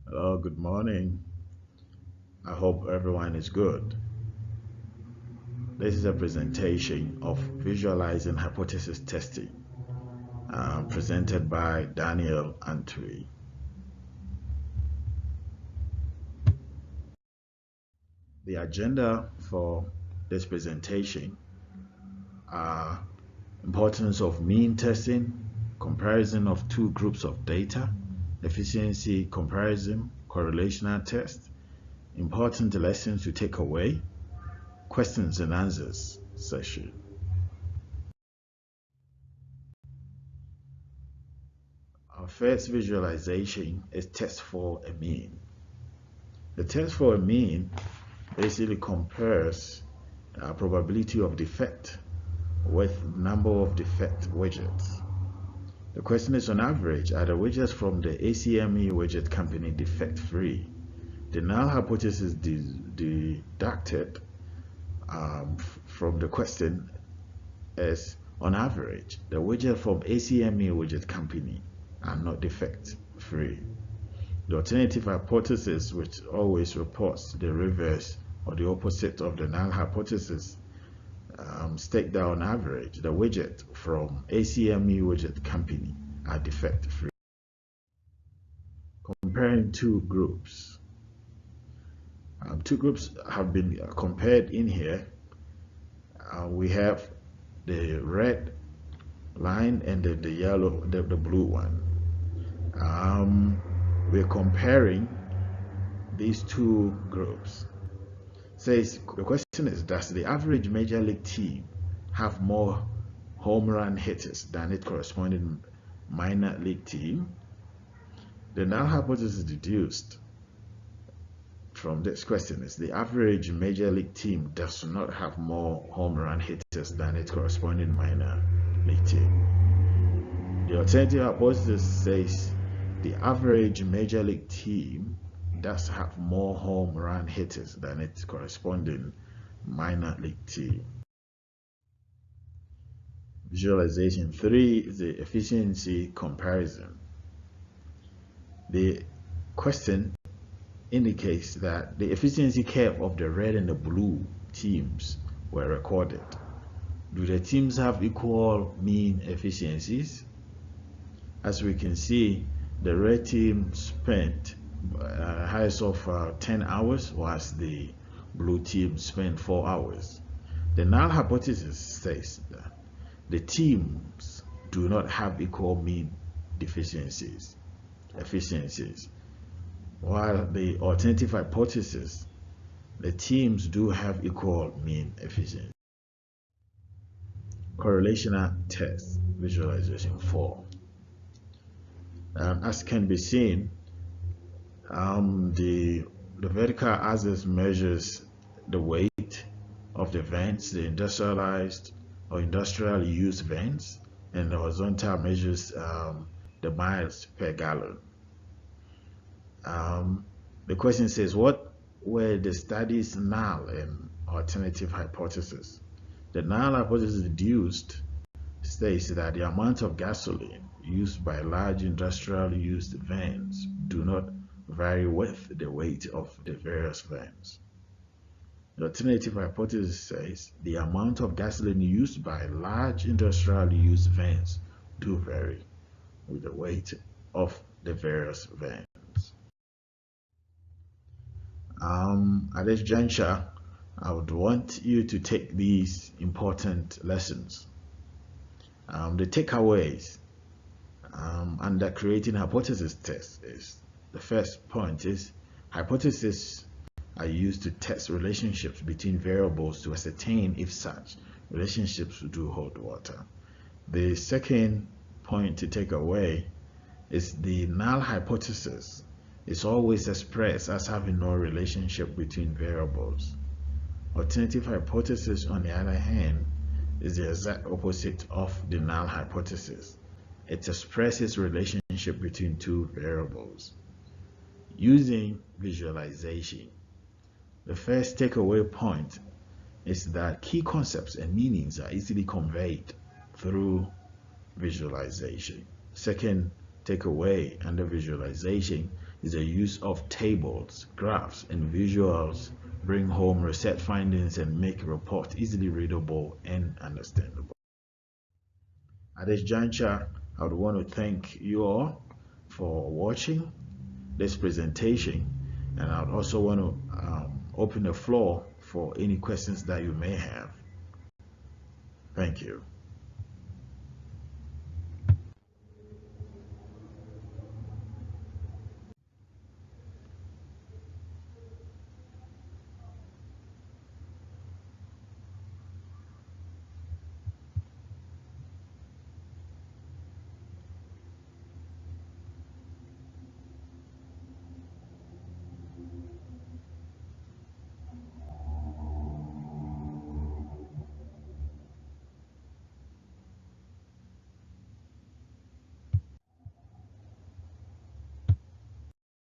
Hello, good morning. I hope everyone is good. This is a presentation of visualizing hypothesis testing presented by Daniel Antwi. The agenda for this presentation are importance of mean testing, comparison of two groups of data, efficiency comparison, correlational test, important lessons to take away, questions and answers session. Our first visualization is test for a mean. The test for a mean basically compares probability of defect with number of defect widgets. The question is, on average, are the widgets from the ACME widget company defect free? The null hypothesis deducted from the question is, on average, the widgets from ACME widget company are not defect free. The alternative hypothesis, which always reports the reverse or the opposite of the null hypothesis, state that on average, the widget from ACME widget company are defect free. Comparing two groups. Two groups have been compared in here. We have the red line and the yellow, the blue one. We're comparing these two groups. Says the question is, does the average major league team have more home run hitters than its corresponding minor league team? The null hypothesis deduced from this question is the average major league team does not have more home run hitters than its corresponding minor league team. The alternative hypothesis says the average major league team does have more home run hitters than its corresponding minor league team. Visualization 3 is the efficiency comparison. The question indicates that the efficiency curve of the red and the blue teams were recorded. Do the teams have equal mean efficiencies? As we can see, the red team spent highest of 10 hours, whilst the blue team spent 4 hours. The null hypothesis says that the teams do not have equal mean efficiencies, while the alternative hypothesis, the teams do have equal mean efficiency. Correlational test, visualization 4. As can be seen, the vertical axis measures the weight of the vents, the industrialized or industrial use vents, and the horizontal measures the miles per gallon. The question says, what were the study's null and alternative hypothesis? The null hypothesis deduced states that the amount of gasoline used by large industrial used vans do not vary with the weight of the various vans. The alternative hypothesis says the amount of gasoline used by large industrial used vans do vary with the weight of the various vans. At this juncture, I would want you to take these important lessons. The takeaways under creating hypothesis tests is, the first point is, hypotheses are used to test relationships between variables to ascertain if such relationships do hold water. The second point to take away is the null hypothesis is always expressed as having no relationship between variables. Alternative hypothesis, on the other hand, is the exact opposite of the null hypothesis. It expresses relationship between two variables. Using visualization, the first takeaway point is that key concepts and meanings are easily conveyed through visualization. Second takeaway under visualization is the use of tables, graphs, and visuals bring home research findings and make a report easily readable and understandable. At this juncture, I would want to thank you all for watching this presentation, and I would also want to open the floor for any questions that you may have. Thank you.